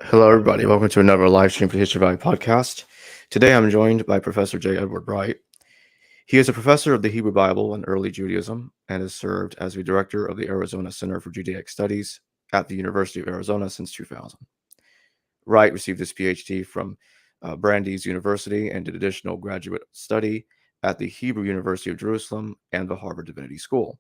Hello, everybody. Welcome to another live stream for the History Valley podcast. Today, I'm joined by Professor J. Edward Wright. He is a professor of the Hebrew Bible and Early Judaism and has served as the director of the Arizona Center for Judaic Studies at the University of Arizona since 2000. Wright received his Ph.D. from Brandeis University and did additional graduate study at the Hebrew University of Jerusalem and the Harvard Divinity School.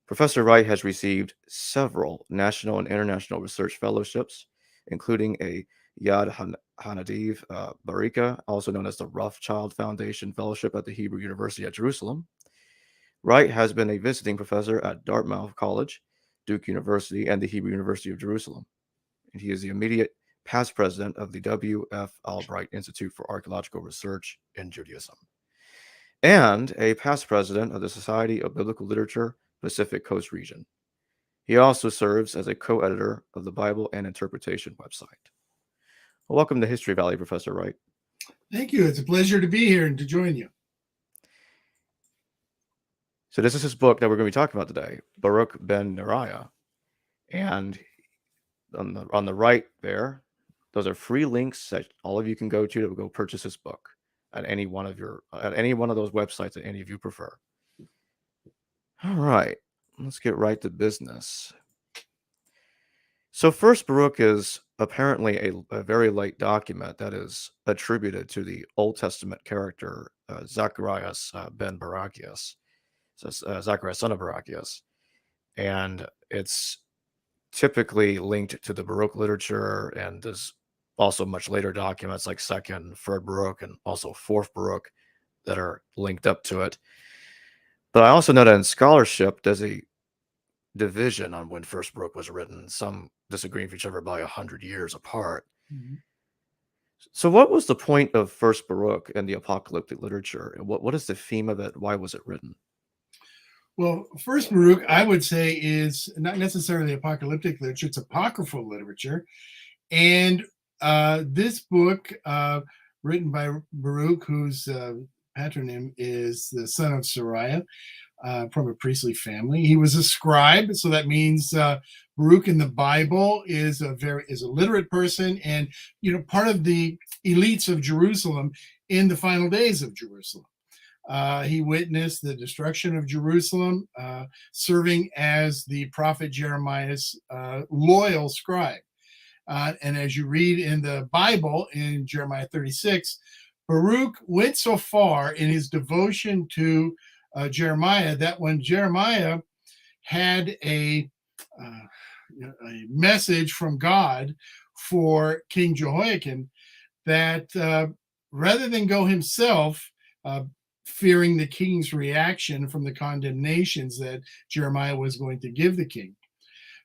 Professor Wright has received several national and international research fellowships, including a Yad Hanadiv Baroque, also known as the Rothschild Foundation Fellowship at the Hebrew University at Jerusalem. Wright has been a visiting professor at Dartmouth College, Duke University, and the Hebrew University of Jerusalem. And he is the immediate past president of the W.F. Albright Institute for Archaeological Research in Judaism, and a past president of the Society of Biblical Literature, Pacific Coast Region. He also serves as a co-editor of the Bible and Interpretation website. Well, welcome to History Valley, Professor Wright. Thank you. It's a pleasure to be here and to join you. So this is his book that we're going to be talking about today, Baruch ben Neriah. And on the right there, those are free links that all of you can go to go purchase this book at any one of those websites that any of you prefer. All right, let's get right to business. So First Baruch is apparently a very late document that is attributed to the Old Testament character Zacharias ben Barachias, so Zacharias son of Barachias, and it's typically linked to the Baroque literature, and there's also much later documents like Second, Third Baruch, and also Fourth Baruch that are linked up to it. But I also know that in scholarship, there's a division on when First Baruch was written, some disagreeing with each other by 100 years apart. Mm-hmm. So what was the point of First Baruch in the apocalyptic literature? And what is the theme of it? Why was it written? Well, First Baruch, I would say, is not necessarily apocalyptic literature. It's apocryphal literature. And this book, written by Baruch, whose patronym is the son of Sariah, from a priestly family. He was a scribe, so that means Baruch in the Bible is a literate person, and part of the elites of Jerusalem in the final days of Jerusalem. He witnessed the destruction of Jerusalem, serving as the prophet Jeremiah's loyal scribe. And as you read in the Bible, in Jeremiah 36, Baruch went so far in his devotion to Jeremiah that when Jeremiah had a message from God for King Jehoiakim, that rather than go himself, fearing the king's reaction from the condemnations that Jeremiah was going to give the king,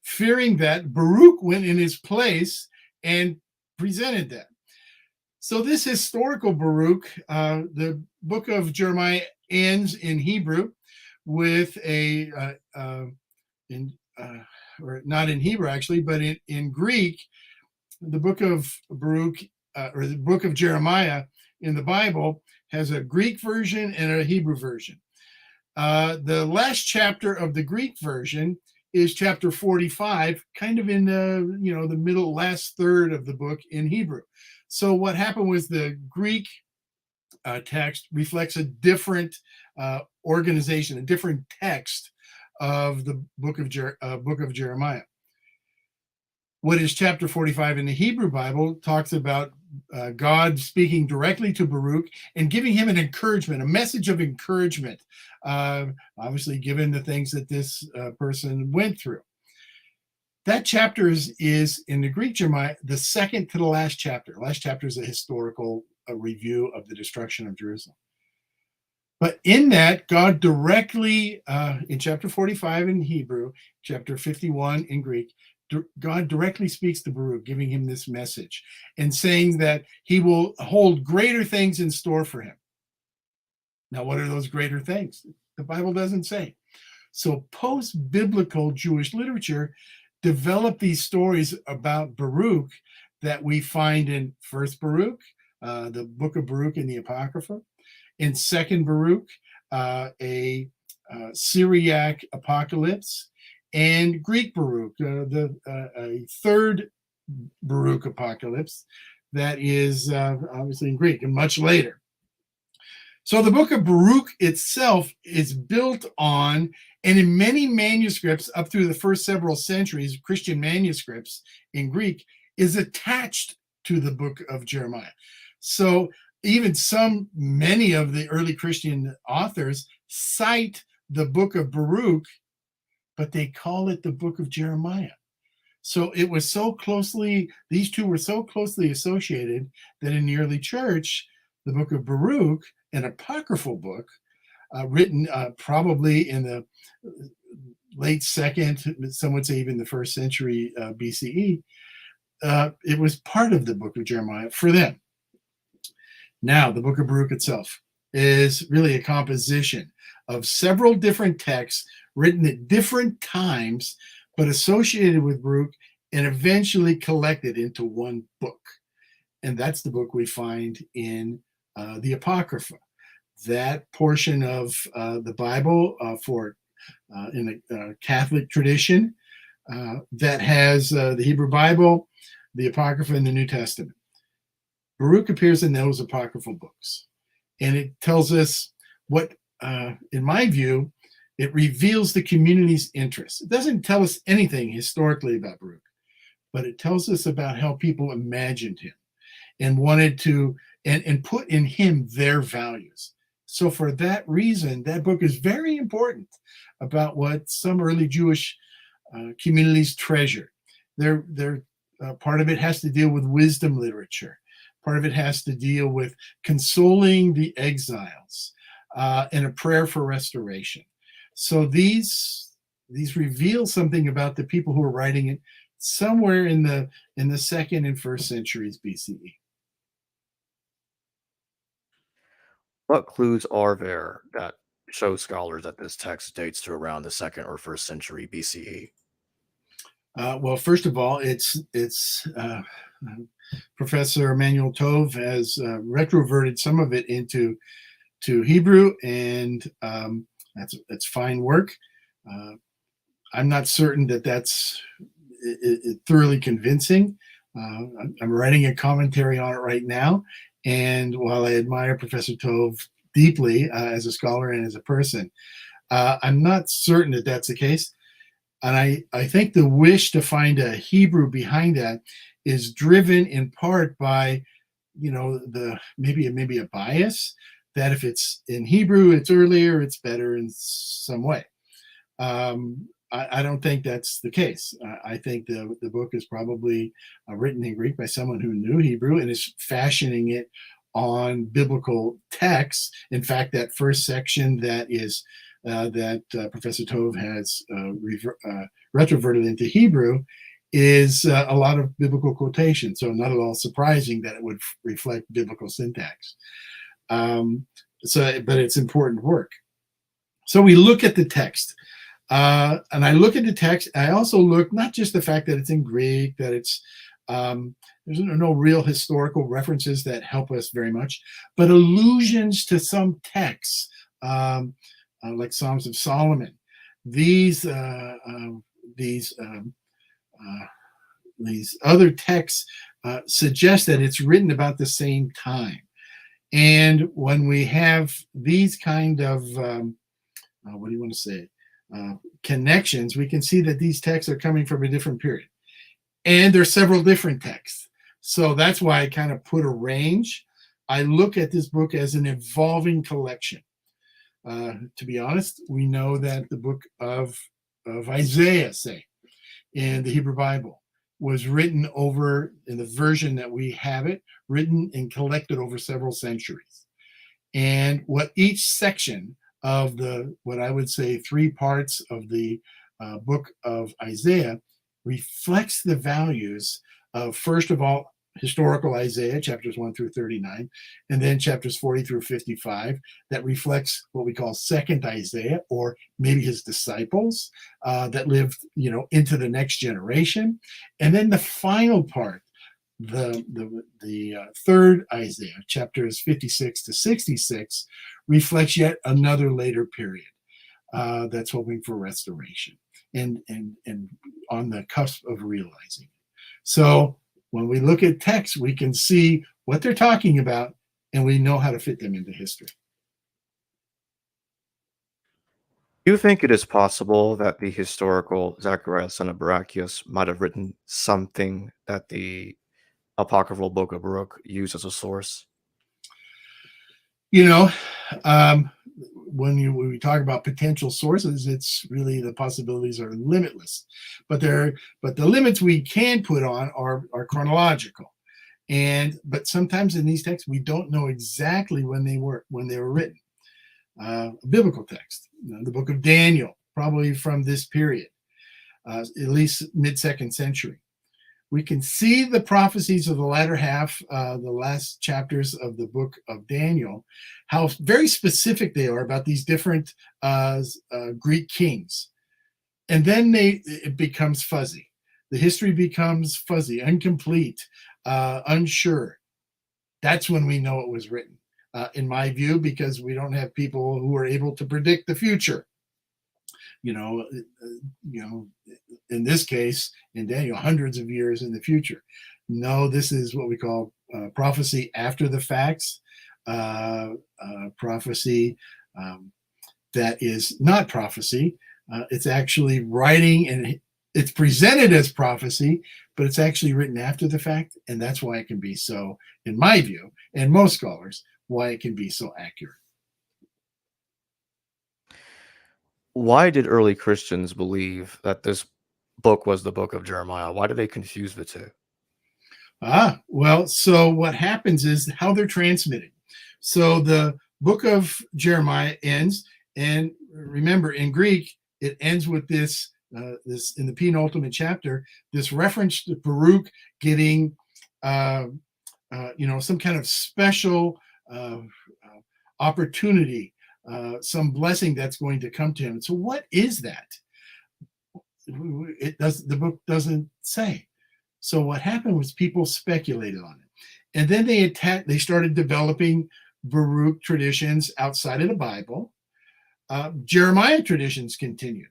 fearing that, Baruch went in his place and presented that. So this historical Baruch, the book of Jeremiah ends in Hebrew with or not in Hebrew actually, but in Greek, the book of Baruch or the book of Jeremiah in the Bible has a Greek version and a Hebrew version. The last chapter of the Greek version is chapter 45, kind of in the middle last third of the book in Hebrew. So what happened was the Greek text reflects a different organization, a different text of the book of Jeremiah. What is chapter 45 in the Hebrew Bible talks about God speaking directly to Baruch and giving him an encouragement, a message of encouragement, obviously given the things that this person went through. That chapter is in the Greek Jeremiah, the second to the last chapter. Last chapter is a historical review of the destruction of Jerusalem. But in that, God directly, in chapter 45 in Hebrew, chapter 51 in Greek, God directly speaks to Baruch, giving him this message and saying that he will hold greater things in store for him. Now, what are those greater things? The Bible doesn't say. So post-biblical Jewish literature developed these stories about Baruch that we find in First Baruch, the book of Baruch in the Apocrypha, in Second Baruch, a Syriac apocalypse, and Greek Baruch, a third Baruch apocalypse that is obviously in Greek and much later. So the book of Baruch itself is built on, and in many manuscripts up through the first several centuries, Christian manuscripts in Greek, is attached to the book of Jeremiah. So even many of the early Christian authors cite the book of Baruch, but they call it the book of Jeremiah. So it was these two were so closely associated that in the early church, the book of Baruch, an apocryphal book written probably in the late second, some would say even the first century BCE, it was part of the book of Jeremiah for them. Now, the book of Baruch itself is really a composition of several different texts written at different times, but associated with Baruch and eventually collected into one book. And that's the book we find in the Apocrypha. That portion of the Bible in the Catholic tradition that has the Hebrew Bible, the Apocrypha, and the New Testament. Baruch appears in those apocryphal books. And it tells us what, in my view, it reveals the community's interests. It doesn't tell us anything historically about Baruch, but it tells us about how people imagined him and wanted to, and put in him their values. So for that reason, that book is very important about what some early Jewish communities treasured. Part of it has to deal with wisdom literature. Part of it has to deal with consoling the exiles and a prayer for restoration. So these reveal something about the people who are writing it somewhere in the second and first centuries BCE. What clues are there that show scholars that this text dates to around the second or first century BCE? Well, first of all, it's Professor Emmanuel Tove has retroverted some of it into Hebrew, and that's fine work. I'm not certain that that's thoroughly convincing. I'm writing a commentary on it right now, and while I admire Professor Tove deeply as a scholar and as a person, I'm not certain that that's the case. And I think the wish to find a Hebrew behind that is driven in part by, maybe a bias that if it's in Hebrew, it's earlier, it's better in some way. I don't think that's the case. I think the book is probably written in Greek by someone who knew Hebrew and is fashioning it on biblical texts. In fact, that first section that Professor Tove has retroverted into Hebrew is a lot of biblical quotation. So not at all surprising that it would reflect biblical syntax. But it's important work. So we look at the text. And I look at the text. I also look not just the fact that it's in Greek, that it's there's no real historical references that help us very much, but allusions to some texts like Psalms of Solomon. These other texts suggest that it's written about the same time. And when we have these kind of connections, we can see that these texts are coming from a different period. And there's several different texts. So that's why I kind of put a range. I look at this book as an evolving collection. To be honest, we know that the book of Isaiah, say, in the Hebrew Bible, was written over, in the version that we have it, written and collected over several centuries. And what each section of what I would say 3 parts of the book of Isaiah reflects the values of, first of all, historical Isaiah, chapters 1 through 39, and then chapters 40 through 55, that reflects what we call second Isaiah, or maybe his disciples that lived, into the next generation. And then the final part, the third Isaiah, chapters 56 to 66, reflects yet another later period that's hoping for restoration and on the cusp of realizing it. So when we look at texts, we can see what they're talking about, and we know how to fit them into history. Do you think it is possible that the historical Zacharias son of Barachias might have written something that the apocryphal Book of Baruch used as a source? You know, um, when we talk about potential sources, it's really the possibilities are limitless. But the limits we can put on are chronological. But sometimes in these texts we don't know exactly when they were written. A biblical text, the book of Daniel, probably from this period, at least mid-2nd century. We can see the prophecies of the latter half, the last chapters of the book of Daniel, how very specific they are about these different Greek kings. And then it becomes fuzzy. The history becomes fuzzy, incomplete, unsure. That's when we know it was written, in my view, because we don't have people who are able to predict the future. In this case, in Daniel, hundreds of years in the future. No, this is what we call prophecy after the facts, prophecy that is not prophecy. It's actually writing, and it's presented as prophecy, but it's actually written after the fact, and that's why it can be so, in my view, and most scholars, why it can be so accurate. Why did early Christians believe that this book was the book of Jeremiah? Why did they confuse the two? Well, so what happens is how they're transmitted. So the book of Jeremiah ends, and remember, in Greek, it ends with this in the penultimate chapter, this reference to Baruch getting, some kind of special opportunity, some blessing that's going to come to him. So what is that? The book doesn't say. So what happened was people speculated on it, and then they started developing Baruch traditions outside of the Bible. Jeremiah traditions continued,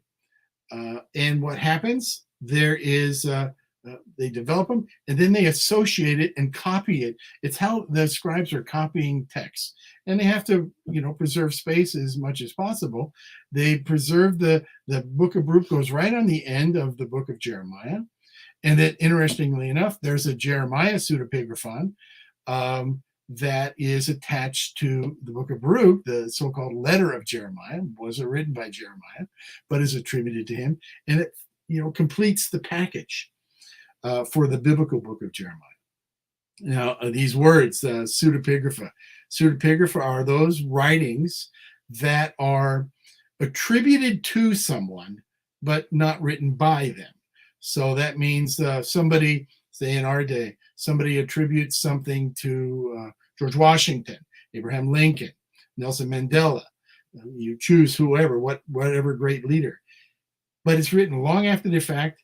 and what happens there is they develop them, and then they associate it and copy it. It's how the scribes are copying texts, and they have to, preserve space as much as possible. They preserve the book of Baruch goes right on the end of the book of Jeremiah, and that, interestingly enough, there's a Jeremiah pseudepigraphon that is attached to the book of Baruch, the so-called letter of Jeremiah. Wasn't written by Jeremiah, but is attributed to him, and it completes the package for the biblical book of Jeremiah. Now, these words, pseudepigrapha are those writings that are attributed to someone, but not written by them. So that means somebody, say in our day, somebody attributes something to George Washington, Abraham Lincoln, Nelson Mandela. You choose whoever, whatever great leader. But it's written long after the fact,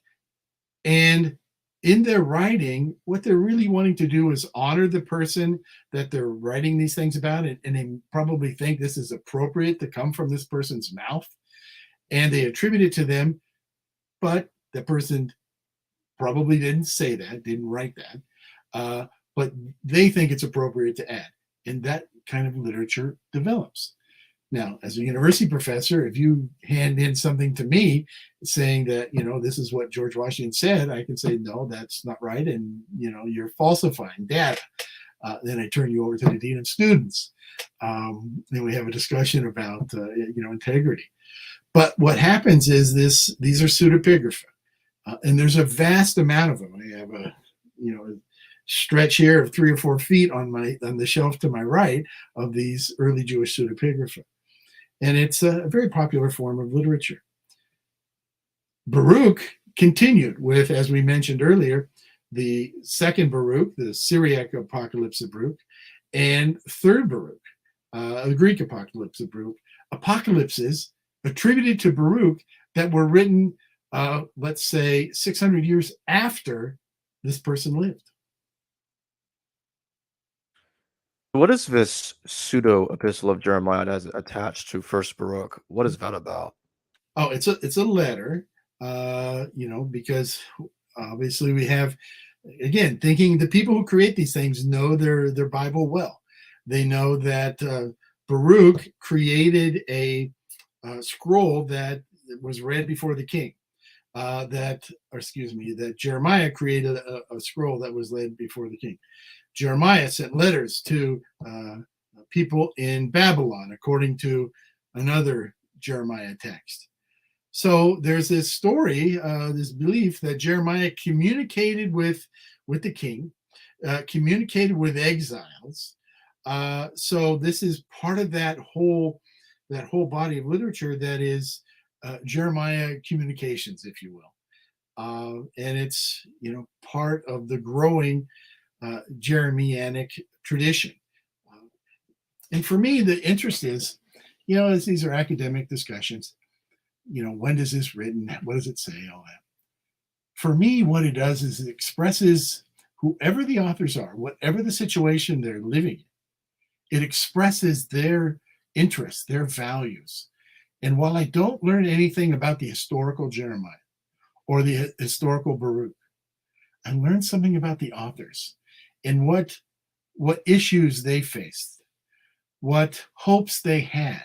and in their writing, what they're really wanting to do is honor the person that they're writing these things about, and they probably think this is appropriate to come from this person's mouth, and they attribute it to them, but the person probably didn't say that, didn't write that, but they think it's appropriate to add, and that kind of literature develops. Now, as a university professor, if you hand in something to me saying that, this is what George Washington said, I can say, no, that's not right, and, you're falsifying data. Then I turn you over to the dean of students. Then we have a discussion about, integrity. But what happens is these are pseudepigrapha, and there's a vast amount of them. I have a, stretch here of 3 or 4 feet on the shelf to my right of these early Jewish pseudepigrapha. And it's a very popular form of literature. Baruch continued with, as we mentioned earlier, the second Baruch, the Syriac apocalypse of Baruch, and third Baruch, the Greek apocalypse of Baruch, apocalypses attributed to Baruch that were written, let's say, 600 years after this person lived. What is this pseudo epistle of Jeremiah that is attached to First Baruch? What is that about? Oh, it's a letter, because obviously we have again, thinking the people who create these things know their Bible well. They know that Baruch created a scroll that was read before the king. That Jeremiah created a scroll that was read before the king. Jeremiah sent letters to people in Babylon, according to another Jeremiah text. So there's this story, this belief that Jeremiah communicated with the king, communicated with exiles. So this is part of that whole body of literature that is Jeremiah communications, if you will, and it's part of the growing Jeremianic tradition. And for me, the interest is, as these are academic discussions, when does this written? What does it say? All that. For me, what it does is it expresses whoever the authors are, whatever the situation they're living in, it expresses their interests, their values. And while I don't learn anything about the historical Jeremiah or the historical Baruch, I learned something about the authors and what issues they faced, what hopes they had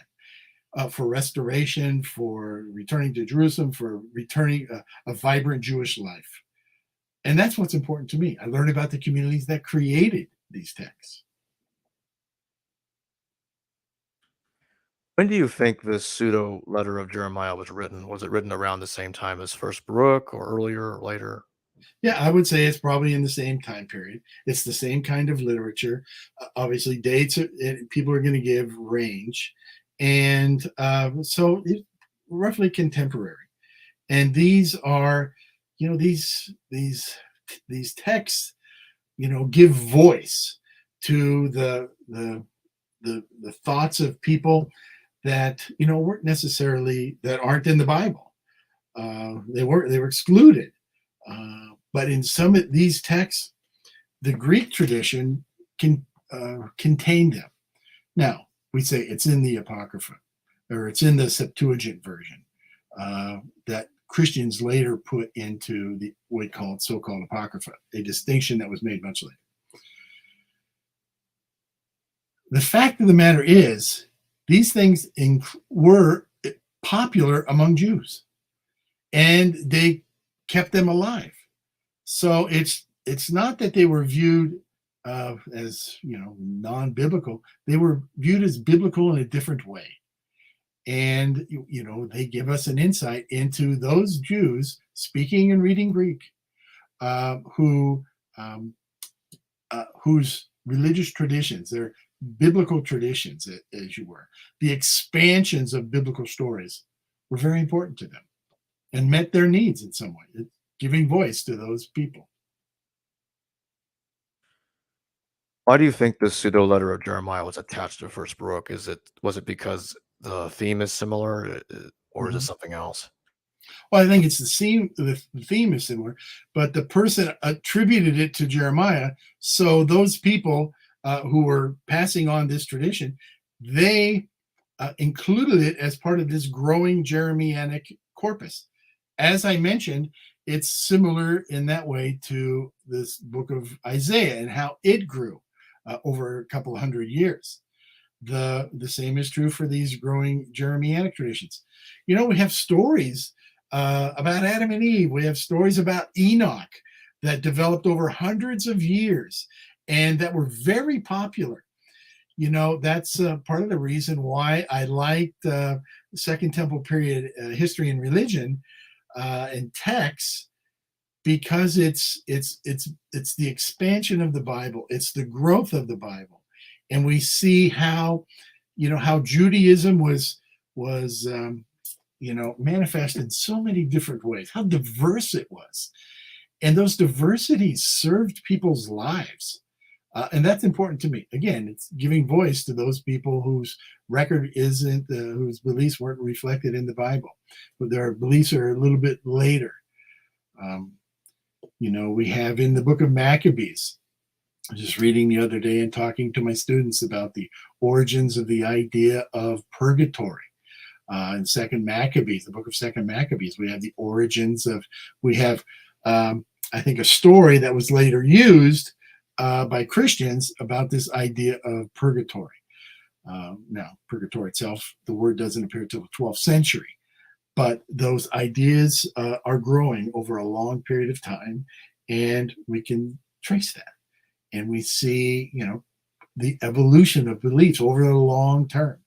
for restoration, for returning to Jerusalem, for returning a vibrant Jewish life. And that's what's important to me. I learned about the communities that created these texts. When do you think this pseudo letter of Jeremiah was written? Was it written around the same time as First Baruch, or earlier or later? Yeah, I would say it's probably in the same time period. It's the same kind of literature. Obviously, dates people are going to give range, and so it's roughly contemporary. And these are, these texts, give voice to the thoughts of people that weren't necessarily, that aren't in the Bible. They were excluded. But in some of these texts, the Greek tradition contained them. Now, we say it's in the apocrypha, or it's in the Septuagint version that Christians later put into the what called so-called apocrypha, a distinction that was made much later. The fact of the matter is, these things were popular among Jews, and they kept them alive. So it's not that they were viewed as non-biblical. They were viewed as biblical in a different way, and they give us an insight into those Jews speaking and reading Greek, whose religious traditions, their biblical traditions, as you were, the expansions of biblical stories were very important to them and met their needs in some way, giving voice to those people. Why do you think the pseudo letter of Jeremiah was attached to First Baruch? Was it because the theme is similar, or is it something else? Well, I think it's the theme is similar, but the person attributed it to Jeremiah. So those people who were passing on this tradition, they included it as part of this growing Jeremianic corpus. As I mentioned, it's similar in that way to this book of Isaiah and how it grew over a couple of hundred years. The same is true for these growing Jeremianic traditions. We have stories about Adam and Eve. We have stories about Enoch that developed over hundreds of years and that were very popular. That's part of the reason why I liked Second Temple period history and religion and texts, because it's the expansion of the Bible, it's the growth of the Bible, and we see how Judaism was manifest in so many different ways, how diverse it was, and those diversities served people's lives. And that's important to me. Again, it's giving voice to those people whose record isn't, whose beliefs weren't reflected in the Bible, but their beliefs are a little bit later. We have in the book of Maccabees, I was just reading the other day and talking to my students about the origins of the idea of purgatory. In Second Maccabees, the book of Second Maccabees, we have the origins of, we have I think, a story that was later used by Christians about this idea of purgatory. Now, purgatory itself, the word doesn't appear until the 12th century, but those ideas are growing over a long period of time, and we can trace that. And we see, the evolution of beliefs over the long term.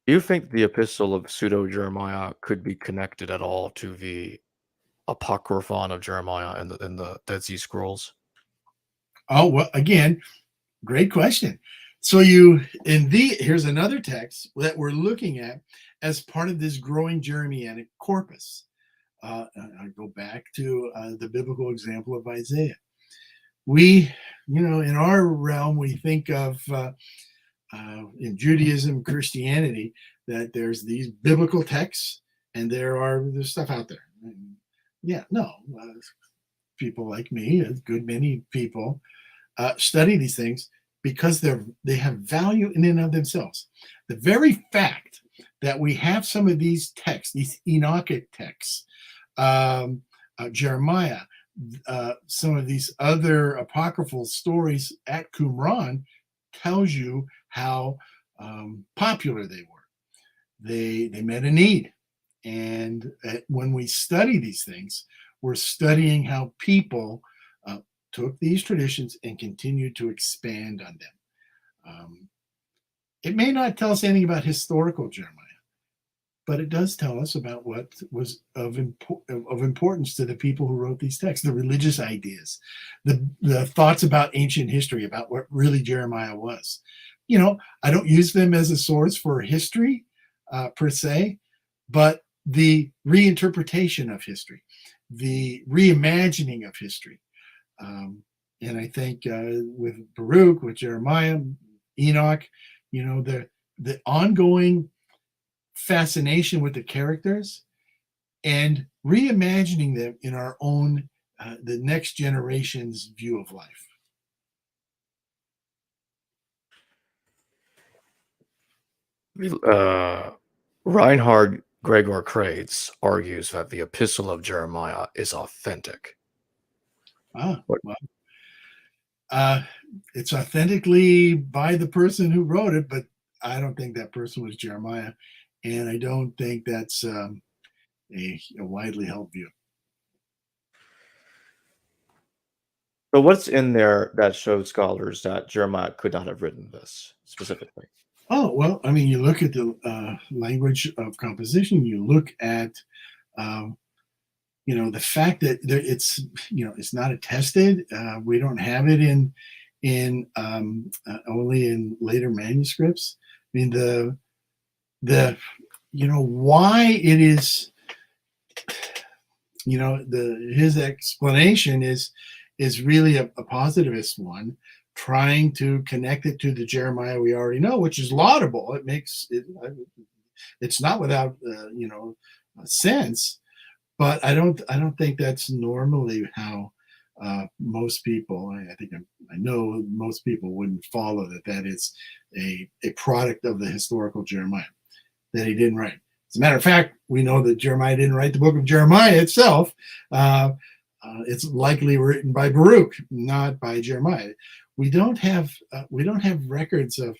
Do you think the Epistle of Pseudo Jeremiah could be connected at all to the apocryphon of Jeremiah in the Dead Sea Scrolls? Oh, well, again, great question. So here's another text that we're looking at as part of this growing Jeremianic corpus. I go back to the biblical example of Isaiah. We, in our realm, we think of in Judaism, Christianity, that there's these biblical texts and there's stuff out there. And people like me, a good many people, study these things because they have value in and of themselves. The very fact that we have some of these texts, these Enochic texts, Jeremiah, some of these other apocryphal stories at Qumran, tells you how popular they were. They met a need. And when we study these things, we're studying how people took these traditions and continued to expand on them. It may not tell us anything about historical Jeremiah, but it does tell us about what was of importance to the people who wrote these texts, the religious ideas, the thoughts about ancient history, about what really Jeremiah was. I don't use them as a source for history per se, but the reinterpretation of history, the reimagining of history. And I think with Baruch, with Jeremiah, Enoch, the ongoing fascination with the characters and reimagining them in our own, the next generation's view of life. Reinhard Gregor Kratz argues that the Epistle of Jeremiah is authentic. It's authentically by the person who wrote it, but I don't think that person was Jeremiah, and I don't think that's a widely held view. So what's in there that shows scholars that Jeremiah could not have written this specifically? Oh, well, I mean, you look at the language of composition, you look at, the fact that it's not attested. We don't have it in only in later manuscripts. I mean, why it is, his explanation is really a positivist one, trying to connect it to the Jeremiah we already know, which is laudable. It makes it, it's not without sense, but I don't think that's normally how most people. I know most people wouldn't follow that is a product of the historical Jeremiah that he didn't write. As a matter of fact, we know that Jeremiah didn't write the book of Jeremiah itself. It's likely written by Baruch, not by Jeremiah. We don't have records of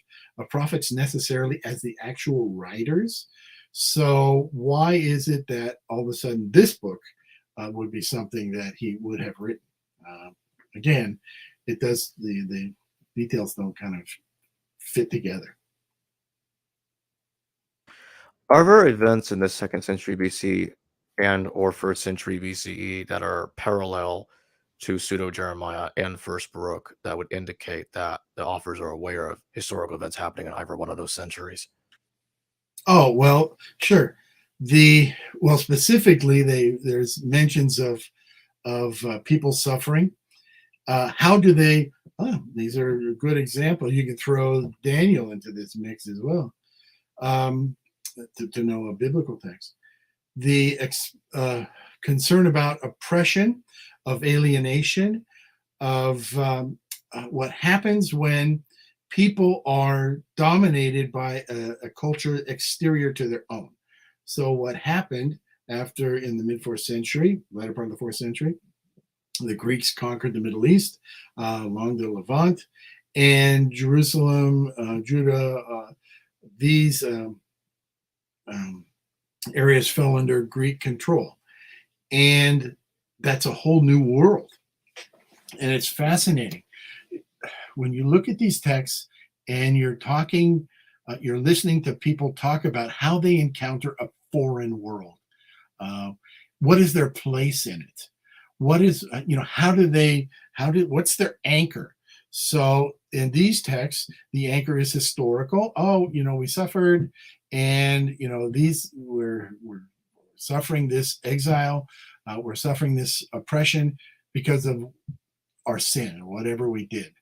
prophets necessarily as the actual writers. So why is it that all of a sudden this book would be something that he would have written? Again, it does, the details don't kind of fit together. Are there events in the 2nd century BC and or 1st century BCE that are parallel to Pseudo Jeremiah and 1st Baruch that would indicate that the authors are aware of historical events happening in either one of those centuries? Oh, well, sure. Specifically, there's mentions of people suffering. How do they? Oh, these are a good example. You can throw Daniel into this mix as well, to know a biblical text. The concern about oppression, of alienation, of what happens when people are dominated by a culture exterior to their own. So what happened after, in the mid-4th century, latter part of the 4th century, the Greeks conquered the Middle East along the Levant, and Jerusalem, Judah, these areas fell under Greek control. And that's a whole new world. And it's fascinating. When you look at these texts and you're talking, you're listening to people talk about how they encounter a foreign world. What is their place in it? What is, what's their anchor? So in these texts, the anchor is historical. Oh, we suffered, and we're suffering this exile, we're suffering this oppression because of our sin or whatever we did.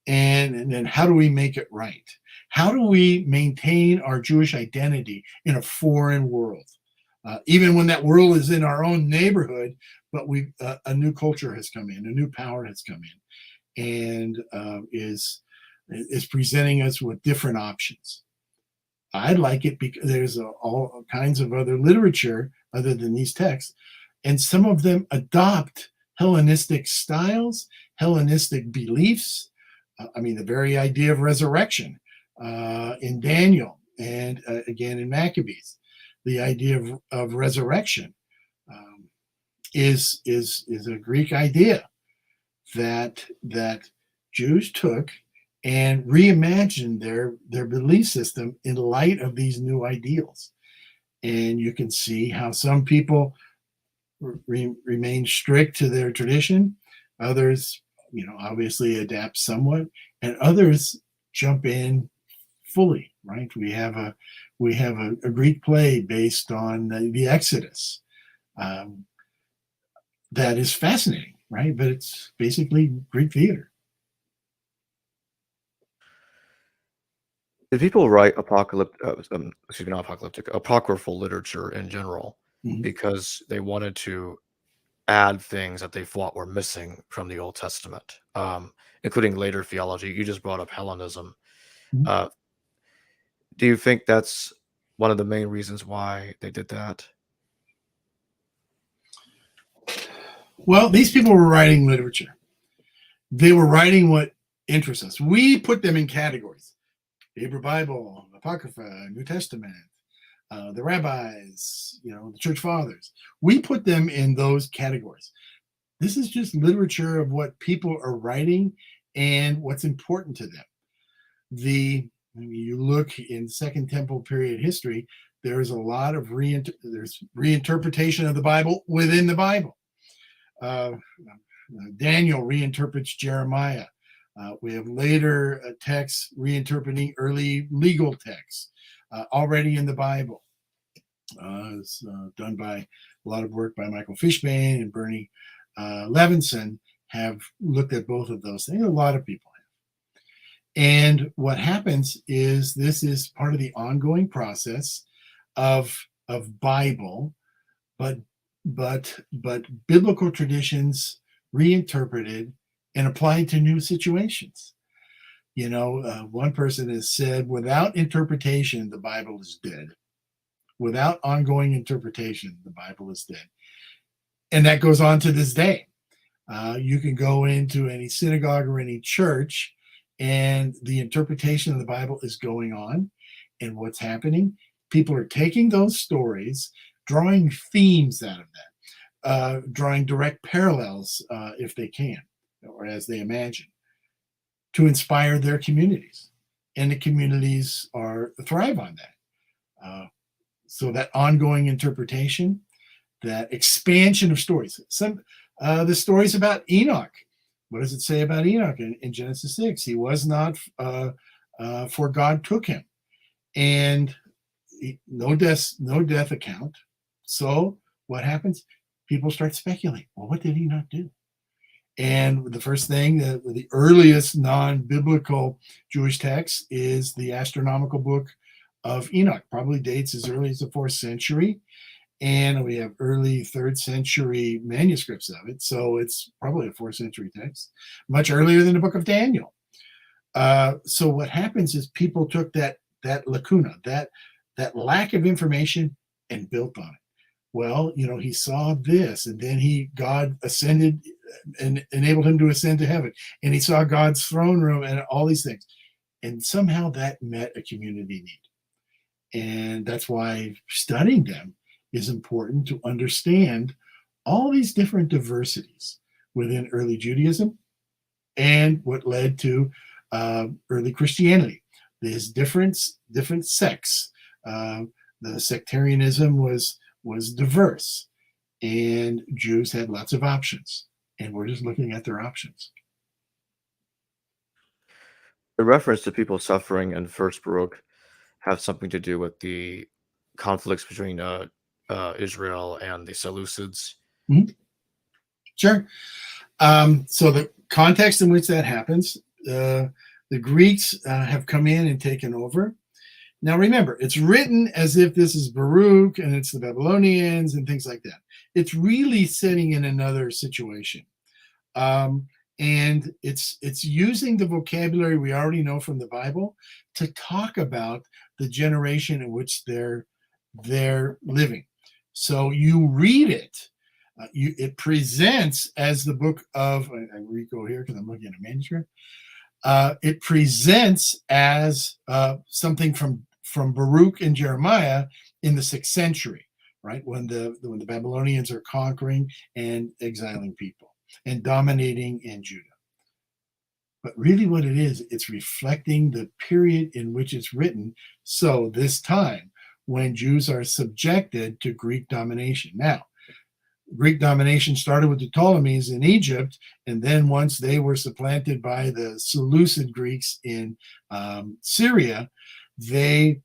And then how do we make it right? How do we maintain our Jewish identity in a foreign world? Even when that world is in our own neighborhood, but a new culture has come in, a new power has come in, and is presenting us with different options. I like it because there's all kinds of other literature other than these texts, and some of them adopt Hellenistic styles, Hellenistic beliefs. The very idea of resurrection in Daniel, and again in Maccabees, the idea of resurrection is a Greek idea that Jews took and reimagined their belief system in light of these new ideals. And you can see how some people remain strict to their tradition, others obviously adapt somewhat, and others jump in fully, right? We have a Greek play based on the Exodus that is fascinating, right? But it's basically Greek theater. Did people write apocryphal literature in general because they wanted to add things that they thought were missing from the Old Testament, including later theology? You just brought up Hellenism. Do you think that's one of the main reasons why they did that? Well, these people were writing literature. They were writing what interests us. We put them in categories: Hebrew Bible, Apocrypha, New Testament, the rabbis, the church fathers. We put them in those categories. This is just literature of what people are writing and what's important to them. You look in Second Temple period history, there's a lot of reinterpretation of the Bible within the Bible. Daniel reinterprets Jeremiah. We have later texts reinterpreting early legal texts already in the Bible. It's done by a lot of work by Michael Fishbane and Bernie Levinson have looked at both of those things. A lot of people have. And what happens is this is part of the ongoing process of Bible, but biblical traditions reinterpreted and applied to new situations. One person has said, without interpretation, the Bible is dead. Without ongoing interpretation, the Bible is dead. And that goes on to this day. You can go into any synagogue or any church, and the interpretation of the Bible is going on. And what's happening? People are taking those stories, drawing themes out of that, drawing direct parallels if they can, or as they imagine, to inspire their communities. And the communities thrive on that. So that ongoing interpretation, that expansion of stories. The stories about Enoch. What does it say about Enoch in Genesis 6? He was not, for God took him. And no death account. So what happens? People start speculating. Well, what did he not do? And the first thing, the earliest non-biblical Jewish text is the astronomical book of Enoch. Probably dates as early as the 4th century. And we have early 3rd century manuscripts of it. So it's probably a 4th century text, much earlier than the book of Daniel. So what happens is people took that lacuna, that lack of information, and built on it. Well, he saw this, and then God ascended and enabled him to ascend to heaven, and he saw God's throne room and all these things. And somehow that met a community need. And that's why studying them is important to understand all these different diversities within early Judaism and what led to early Christianity. There's different sects. The sectarianism was diverse, and Jews had lots of options, and we're just looking at their options. The reference to people suffering in First Baruch have something to do with the conflicts between Israel and the Seleucids. Mm-hmm. Sure. So the context in which that happens, the Greeks have come in and taken over. Now remember, it's written as if this is Baruch and it's the Babylonians and things like that. It's really setting in another situation. And it's using the vocabulary we already know from the Bible to talk about the generation in which they're living. So you read it. It presents as the book of, I re-go here because I'm looking at a manuscript. It presents as something from Baruch and Jeremiah in the 6th century, right? When the Babylonians are conquering and exiling people and dominating in Judah. But really what it is, it's reflecting the period in which it's written. So this time when Jews are subjected to Greek domination. Now, Greek domination started with the Ptolemies in Egypt, and then once they were supplanted by the Seleucid Greeks in Syria, it's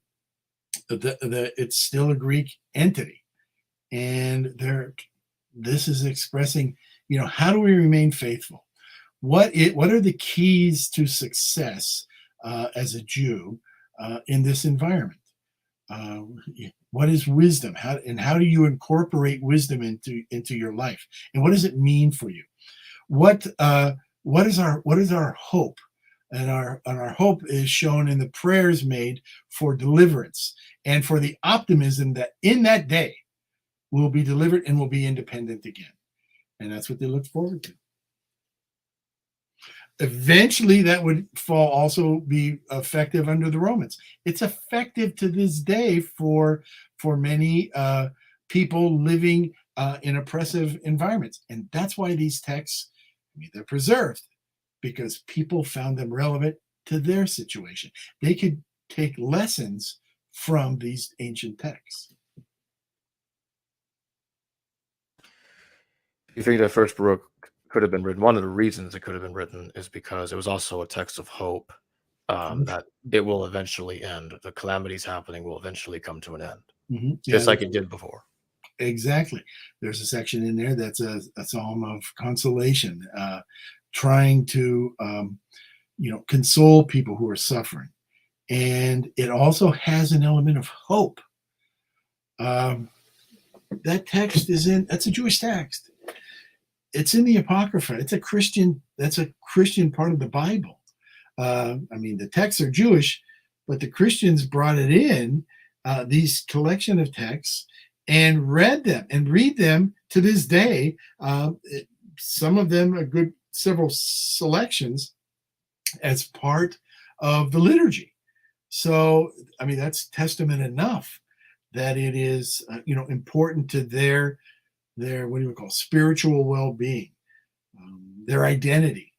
still a Greek entity. And this is expressing, how do we remain faithful? What are the keys to success as a Jew in this environment? What is wisdom? How do you incorporate wisdom into your life? And what does it mean for you? What is our hope? And our hope is shown in the prayers made for deliverance and for the optimism that in that day we'll be delivered and will be independent again. And that's what they look forward to. Eventually, that would also be effective under the Romans. It's effective to this day for many people living in oppressive environments. And that's why these texts, they're preserved, because people found them relevant to their situation. They could take lessons from these ancient texts. You think that First Baruch could have been written? One of the reasons it could have been written is because it was also a text of hope, that it will eventually end. The calamities happening will eventually come to an end, just like it did before. Exactly. There's a section in there that's a psalm of consolation, trying to console people who are suffering. And it also has an element of hope. That text that's a Jewish text. It's in the apocrypha. That's a Christian part of the Bible. The texts are Jewish, but the Christians brought it in, these collection of texts, and read them to this day. Some of them, a good several selections, as part of the liturgy. So, that's testament enough that it is, important to their what do you call spiritual well-being, their identity.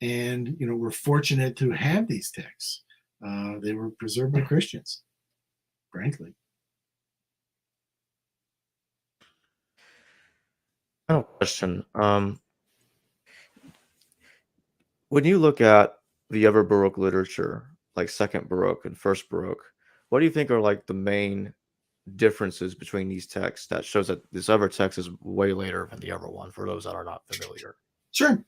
And, we're fortunate to have these texts. They were preserved by Christians, frankly. Final question. When you look at the other Baroque literature, like Second Baroque and First Baroque, what do you think are like the main differences between these texts that shows that this other text is way later than the other one, for those that are not familiar? Sure.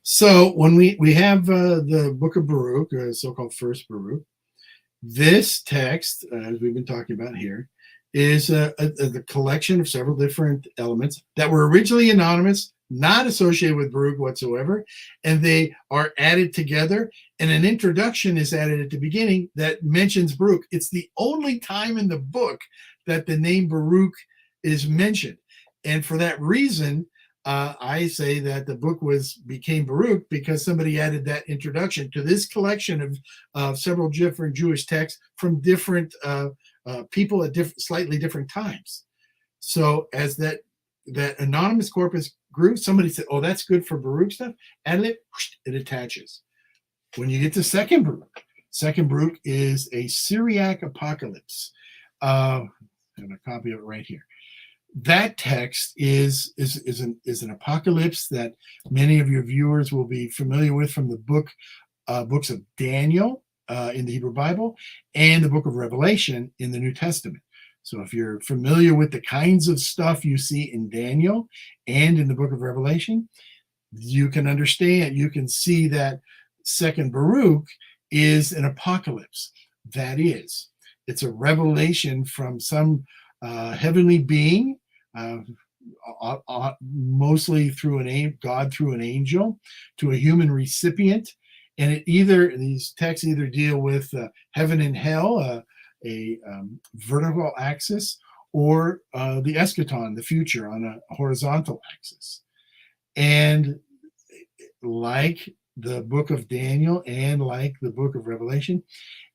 So when we have the Book of Baruch, so-called First Baruch, this text, as we've been talking about here, is the collection of several different elements that were originally anonymous, not associated with Baruch whatsoever, and they are added together, and an introduction is added at the beginning that mentions Baruch. It's the only time in the book that the name Baruch is mentioned. And for that reason, I say that the book became Baruch because somebody added that introduction to this collection of several different Jewish texts from different people at slightly different times. So as that anonymous corpus grew, somebody said, "Oh, that's good for Baruch stuff," and it attaches. When you get to Second Baruch is a Syriac apocalypse. I have a copy of it right here. That text is an apocalypse that many of your viewers will be familiar with from the books of Daniel in the Hebrew Bible and the book of Revelation in the New Testament. So if you're familiar with the kinds of stuff you see in Daniel and in the book of Revelation, you can understand, you can see that Second Baruch is an apocalypse. That is, it's a revelation from some heavenly being, mostly through God through an angel, to a human recipient. And these texts either deal with heaven and hell, a vertical axis, or the eschaton, the future, on a horizontal axis. And like the book of Daniel and like the book of Revelation,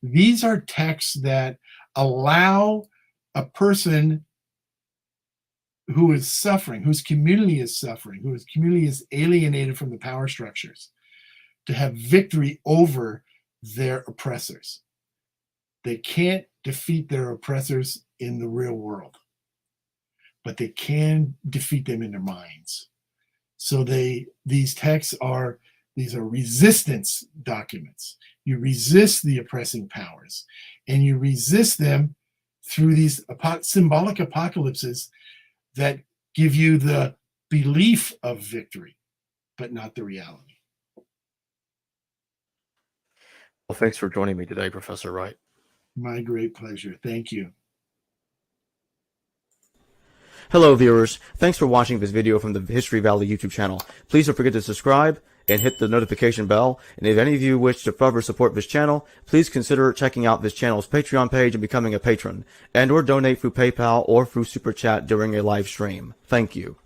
these are texts that allow a person who is suffering, whose community is suffering, whose community is alienated from the power structures, to have victory over their oppressors. They can't defeat their oppressors in the real world, but they can defeat them in their minds. So these texts are resistance documents. You resist the oppressing powers, and you resist them through these symbolic apocalypses that give you the belief of victory, but not the reality. Well, thanks for joining me today, Professor Wright. My great pleasure. Thank you. Hello, viewers. Thanks for watching this video from the History Valley YouTube channel. Please don't forget to subscribe and hit the notification bell. And if any of you wish to further support this channel, please consider checking out this channel's Patreon page and becoming a patron, and/or donate through PayPal or through Super Chat during a live stream. Thank you.